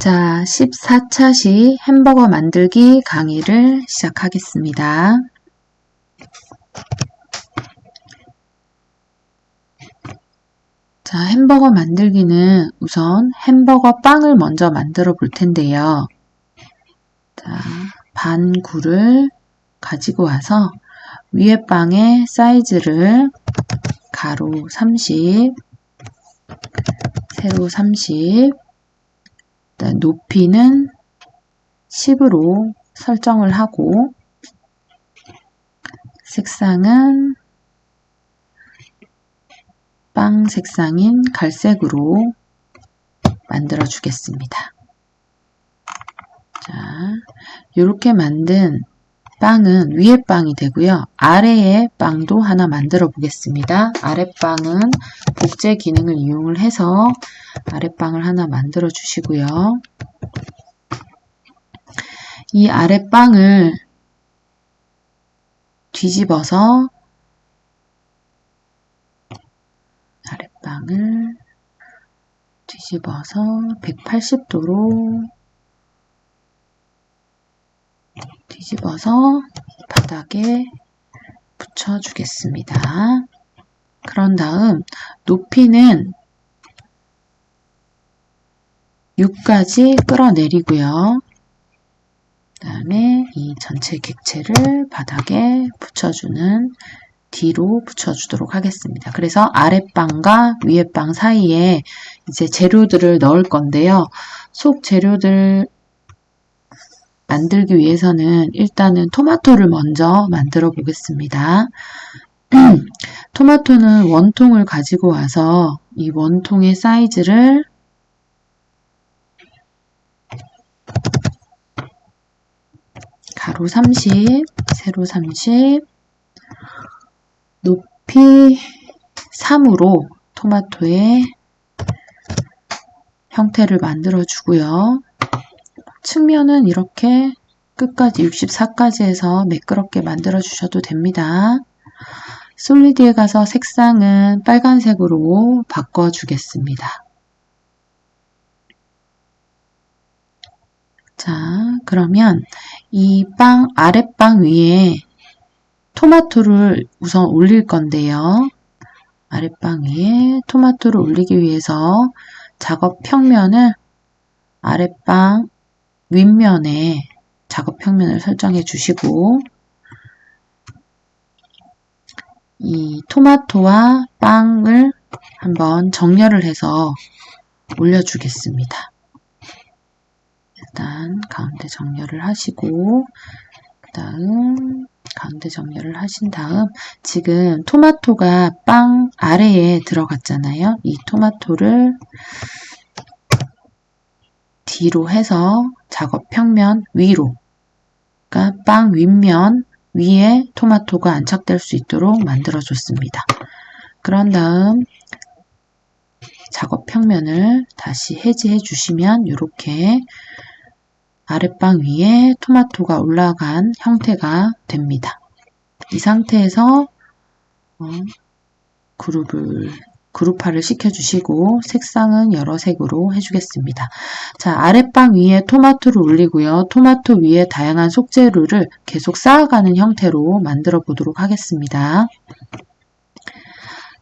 자, 14차시 햄버거 만들기 강의를 시작하겠습니다. 자, 햄버거 만들기는 우선 햄버거 빵을 먼저 만들어 볼 텐데요. 자, 반굴을 가지고 와서 위에 빵의 사이즈를 가로 30, 세로 30, 높이는 10으로 설정을 하고 색상은 빵 색상인 갈색으로 만들어 주겠습니다. 자, 이렇게 만든 빵은 위에 빵이 되고요. 아래에 빵도 하나 만들어 보겠습니다. 아랫빵은 복제 기능을 이용을 해서 아랫빵을 하나 만들어 주시고요. 이 아랫빵을 뒤집어서 아랫빵을 뒤집어서 180도로 뒤집어서 바닥에 붙여주겠습니다. 그런 다음 높이는 6까지 끌어내리고요. 그 다음에 이 전체 객체를 바닥에 붙여주는 뒤로 붙여주도록 하겠습니다. 그래서 아랫빵과 위에 빵 사이에 이제 재료들을 넣을 건데요. 속 재료들 만들기 위해서는 일단은 토마토를 먼저 만들어 보겠습니다. 토마토는 원통을 가지고 와서 이 원통의 사이즈를 가로 30, 세로 30, 높이 3으로 토마토의 형태를 만들어 주고요. 측면은 이렇게 끝까지 64까지 해서 매끄럽게 만들어 주셔도 됩니다. 솔리드에 가서 색상은 빨간색으로 바꿔 주겠습니다. 자, 그러면 이 빵 아랫빵 위에 토마토를 우선 올릴 건데요. 아랫빵 위에 토마토를 올리기 위해서 작업 평면을 아랫빵 윗면에 작업 평면을 설정해 주시고 이 토마토와 빵을 한번 정렬을 해서 올려주겠습니다. 일단 가운데 정렬을 하시고 그 다음 가운데 정렬을 하신 다음 지금 토마토가 빵 아래에 들어갔잖아요. 이 토마토를 뒤로 해서 작업 평면 위로, 그러니까 빵 윗면 위에 토마토가 안착될 수 있도록 만들어 줬습니다. 그런 다음 작업 평면을 다시 해지해 주시면 이렇게 아랫빵 위에 토마토가 올라간 형태가 됩니다. 이 상태에서 그룹화를 시켜주시고 색상은 여러 색으로 해주겠습니다. 자, 아랫빵 위에 토마토를 올리고요. 토마토 위에 다양한 속재료를 계속 쌓아가는 형태로 만들어 보도록 하겠습니다.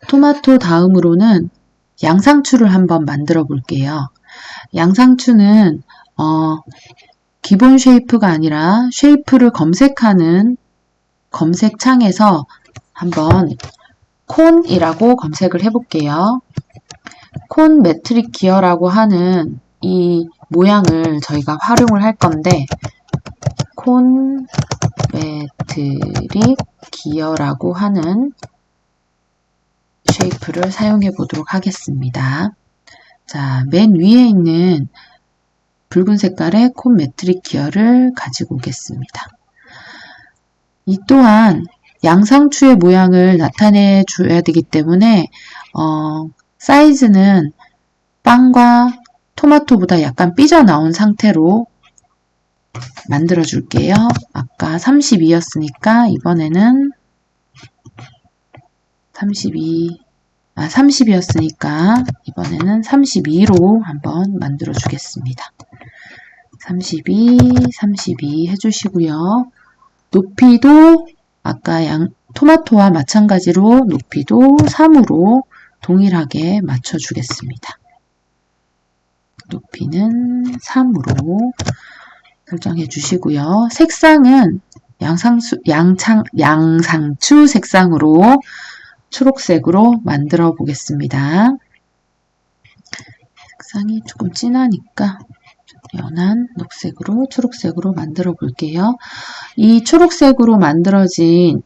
토마토 다음으로는 양상추를 한번 만들어 볼게요. 양상추는 기본 쉐이프가 아니라 쉐이프를 검색하는 검색창에서 한번 콘이라고 검색을 해볼게요. 콘 매트릭 기어라고 하는 이 모양을 저희가 활용을 할 건데 콘 매트릭 기어라고 하는 쉐이프를 사용해 보도록 하겠습니다. 자, 맨 위에 있는 붉은 색깔의 콘 매트릭 기어를 가지고 오겠습니다. 이 또한 양상추의 모양을 나타내 줘야 되기 때문에 사이즈는 빵과 토마토보다 약간 삐져나온 상태로 만들어 줄게요. 아까 32였으니까 이번에는 30이었으니까 이번에는 32로 한번 만들어 주겠습니다. 32, 32 해주시고요. 높이도 아까 토마토와 마찬가지로 높이도 3으로 동일하게 맞춰주겠습니다. 높이는 3으로 설정해 주시고요. 색상은 양상추 색상으로 초록색으로 만들어 보겠습니다. 색상이 조금 진하니까 연한 녹색으로 초록색으로 만들어 볼게요. 이 초록색으로 만들어진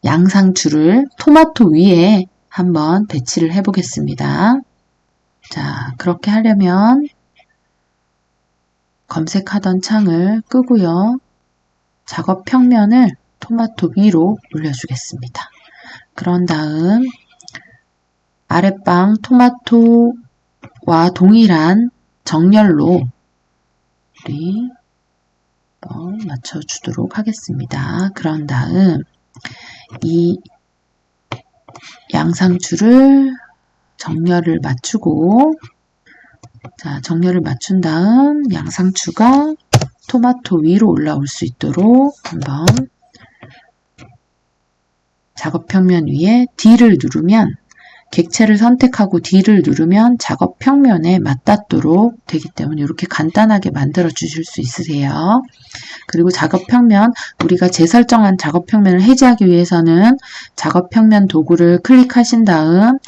양상추를 토마토 위에 한번 배치를 해 보겠습니다. 자, 그렇게 하려면 검색하던 창을 끄고요. 작업 평면을 토마토 위로 올려주겠습니다. 그런 다음 아랫방 토마토와 동일한 정렬로 우리 맞춰주도록 하겠습니다. 그런 다음 이 양상추를 정렬을 맞추고, 자, 정렬을 맞춘 다음 양상추가 토마토 위로 올라올 수 있도록 한번 작업 평면 위에 D를 누르면, 객체를 선택하고 D를 누르면 작업 평면에 맞닿도록 되기 때문에 이렇게 간단하게 만들어 주실 수 있으세요. 그리고 작업 평면, 우리가 재설정한 작업 평면을 해제하기 위해서는 작업 평면 도구를 클릭하신 다음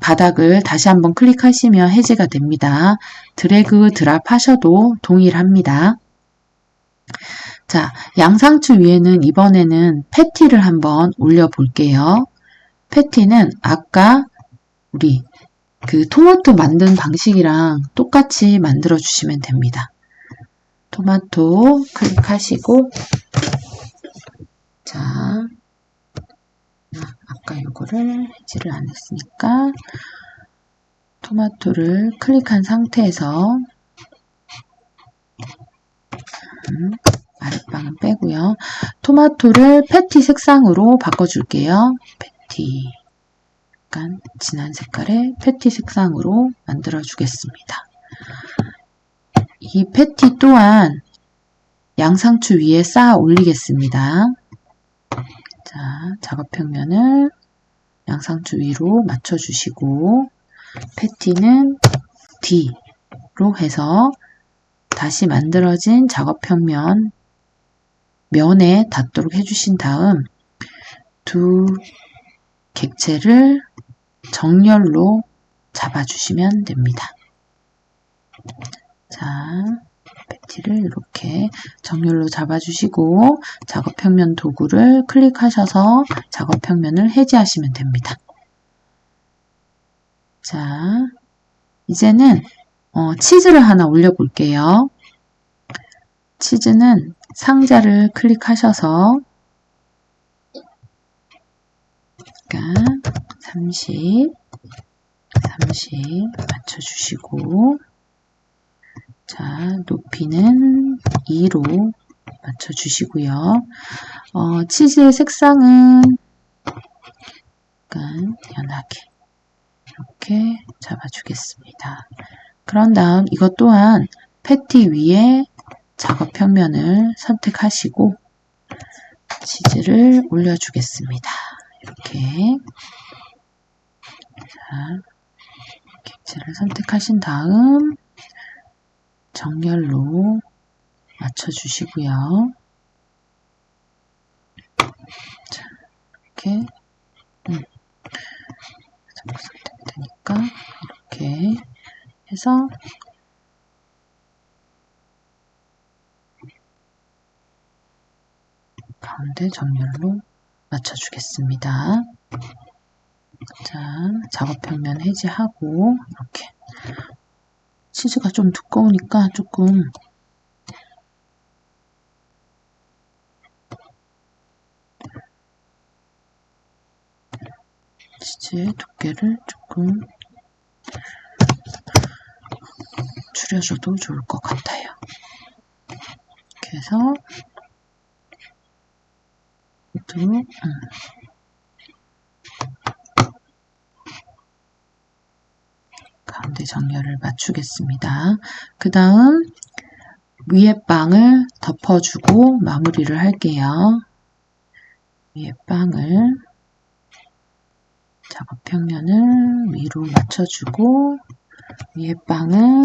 바닥을 다시 한번 클릭하시면 해제가 됩니다. 드래그 드랍 하셔도 동일합니다. 자, 양상추 위에는 이번에는 패티를 한번 올려 볼게요. 패티는 아까 우리 그 토마토 만든 방식이랑 똑같이 만들어 주시면 됩니다. 토마토 클릭하시고, 자, 아까 이거를 해지를 안 했으니까 토마토를 클릭한 상태에서 아랫방은 빼고요. 토마토를 패티 색상으로 바꿔줄게요. 패티, 약간 진한 색깔의 패티 색상으로 만들어 주겠습니다. 이 패티 또한 양상추 위에 쌓아 올리겠습니다. 자, 작업 평면을 양상추 위로 맞춰주시고, 패티는 D로 해서 다시 만들어진 작업 평면 면에 닿도록 해주신 다음 두 객체를 정렬로 잡아주시면 됩니다. 자, 패티를 이렇게 정렬로 잡아주시고 작업 평면 도구를 클릭하셔서 작업 평면을 해제하시면 됩니다. 자, 이제는 치즈를 하나 올려볼게요. 치즈는 상자를 클릭하셔서 30 맞춰주시고, 자, 높이는 2로 맞춰주시고요. 치즈의 색상은 약간 연하게 이렇게 잡아주겠습니다. 그런 다음 이것 또한 패티 위에 작업 평면을 선택하시고 치즈를 올려주겠습니다. 이렇게, 자, 객체를 선택하신 다음 정렬로 맞춰주시고요. 자, 이렇게 선택되니까 이렇게 해서 가운데 정렬로 맞춰주겠습니다. 자, 작업 평면 해제하고 이렇게 치즈가 좀 두꺼우니까 조금 치즈의 두께를 조금 줄여줘도 좋을 것 같아요. 이렇게 해서 모두 가운데 정렬을 맞추겠습니다. 그 다음 위에 빵을 덮어주고 마무리를 할게요. 위에 빵을 작업평면을 위로 맞춰주고 위에 빵을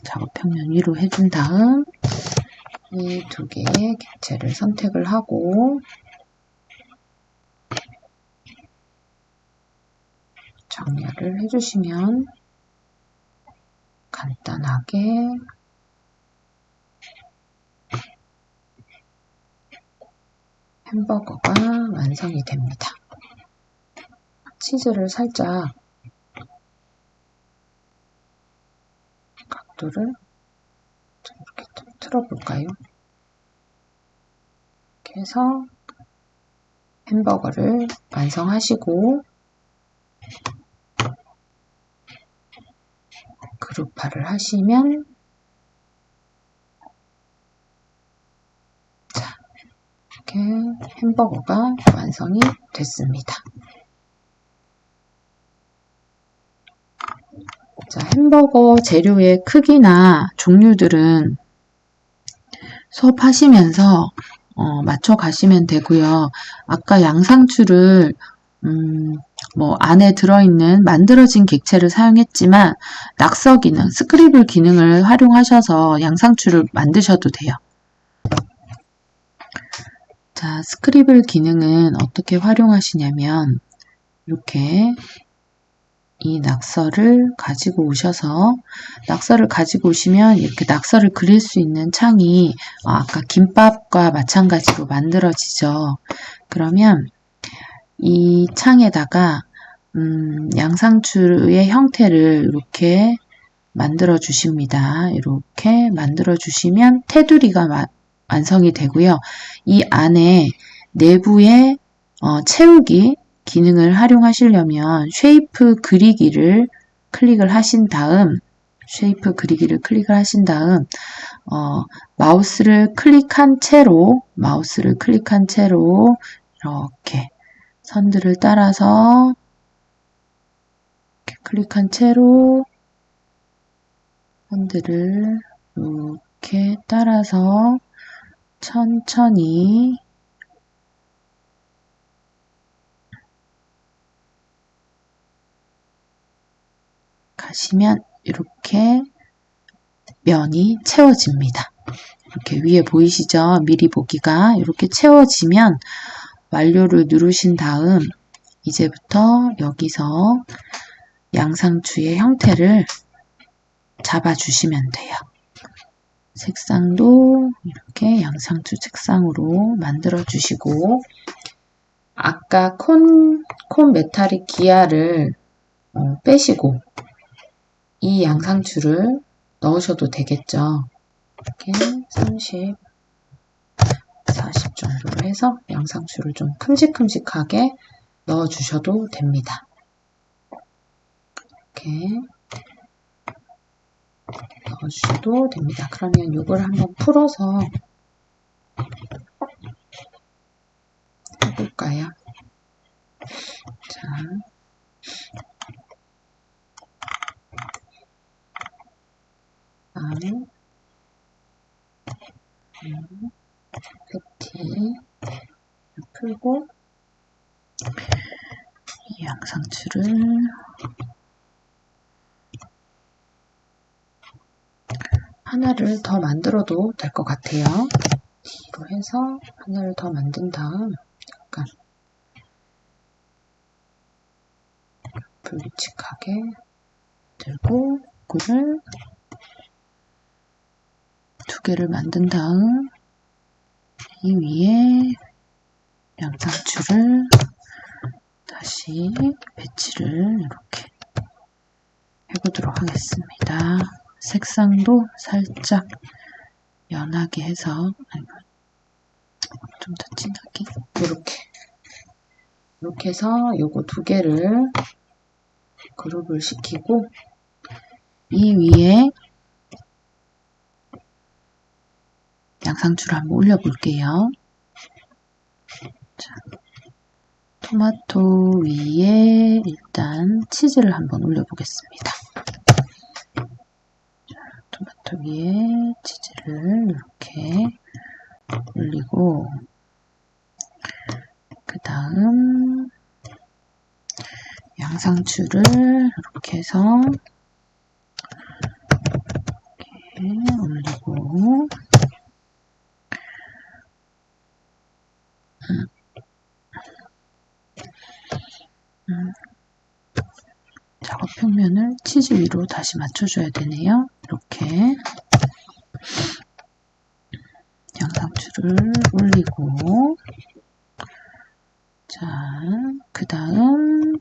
작업평면 위로 해준 다음 이 두 개의 객체를 선택을 하고 정렬을 해주시면 간단하게 햄버거가 완성이 됩니다. 치즈를 살짝 각도를 이렇게 좀 틀어볼까요? 이렇게 해서 햄버거를 완성하시고 그룹화를 하시면 자, 이렇게 햄버거가 완성이 됐습니다. 자, 햄버거 재료의 크기나 종류들은 수업하시면서 맞춰 가시면 되고요. 아까 양상추를 안에 들어있는 만들어진 객체를 사용했지만 낙서 기능, 스크리블 기능을 활용하셔서 양상추를 만드셔도 돼요. 자, 스크리블 기능은 어떻게 활용하시냐면 이렇게 이 낙서를 가지고 오셔서 낙서를 가지고 오시면 이렇게 낙서를 그릴 수 있는 창이 아까 김밥과 마찬가지로 만들어지죠. 그러면 이 창에다가 양상추의 형태를 이렇게 만들어 주십니다. 이렇게 만들어 주시면 테두리가 완성이 되고요. 이 안에 내부에 채우기 기능을 활용하시려면 쉐이프 그리기를 클릭을 하신 다음 마우스를 클릭한 채로 이렇게 선들을 따라서 이렇게 클릭한 채로 선들을 이렇게 따라서 천천히 가시면 이렇게 면이 채워집니다. 이렇게 위에 보이시죠? 미리 보기가 이렇게 채워지면 완료를 누르신 다음 이제부터 여기서 양상추의 형태를 잡아주시면 돼요. 색상도 이렇게 양상추 색상으로 만들어 주시고 아까 콘 메탈릭 기아를 빼시고 이 양상추를 넣으셔도 되겠죠. 이렇게 30, 40 정도로 해서 양상추를 좀 큼직큼직하게 넣어주셔도 됩니다. 이렇게 넣어주셔도 됩니다. 그러면 이걸 한번 풀어서 해볼까요? 자, 다음 패티 풀고 이 양상추를 하나를 더 만들어도 될 것 같아요. 뒤로 해서 하나를 더 만든 다음 약간 불규칙하게 들고 이거를 두 개를 만든 다음 이 위에 양상추를 다시 배치를 이렇게 해보도록 하겠습니다. 색상도 살짝 연하게 해서 좀 더 진하게 이렇게 해서 요거 두 개를 그룹을 시키고 이 위에 양상추를 한번 올려볼게요. 자, 토마토 위에 일단 치즈를 한번 올려보겠습니다. 토마토 위에 치즈를 이렇게 올리고, 그 다음 양상추를 이렇게 해서 이렇게 올리고, 작업 평면을 치즈 위로 다시 맞춰줘야 되네요. 이렇게 양상추를 올리고, 자, 그 다음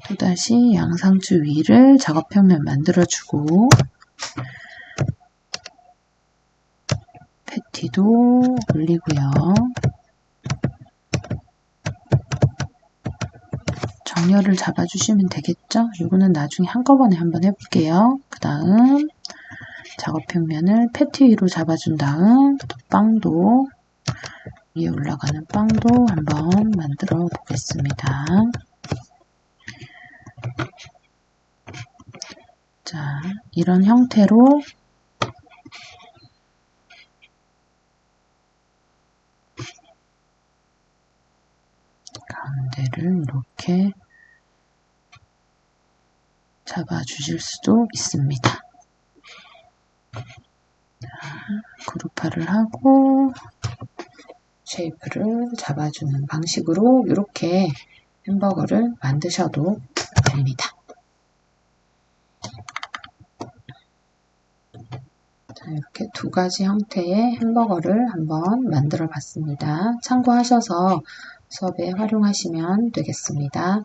또다시 양상추 위를 작업 평면 만들어주고, 패티도 올리고요. 정렬을 잡아주시면 되겠죠? 이거는 나중에 한꺼번에 한번 해볼게요. 그 다음 작업 평면을 패티 위로 잡아준 다음 또 빵도 위에 올라가는 빵도 한번 만들어 보겠습니다. 자, 이런 형태로 가운데를 이렇게 잡아주실 수도 있습니다. 자, 그룹화를 하고 쉐이프를 잡아주는 방식으로 이렇게 햄버거를 만드셔도 됩니다. 자, 이렇게 두 가지 형태의 햄버거를 한번 만들어 봤습니다. 참고하셔서 수업에 활용하시면 되겠습니다.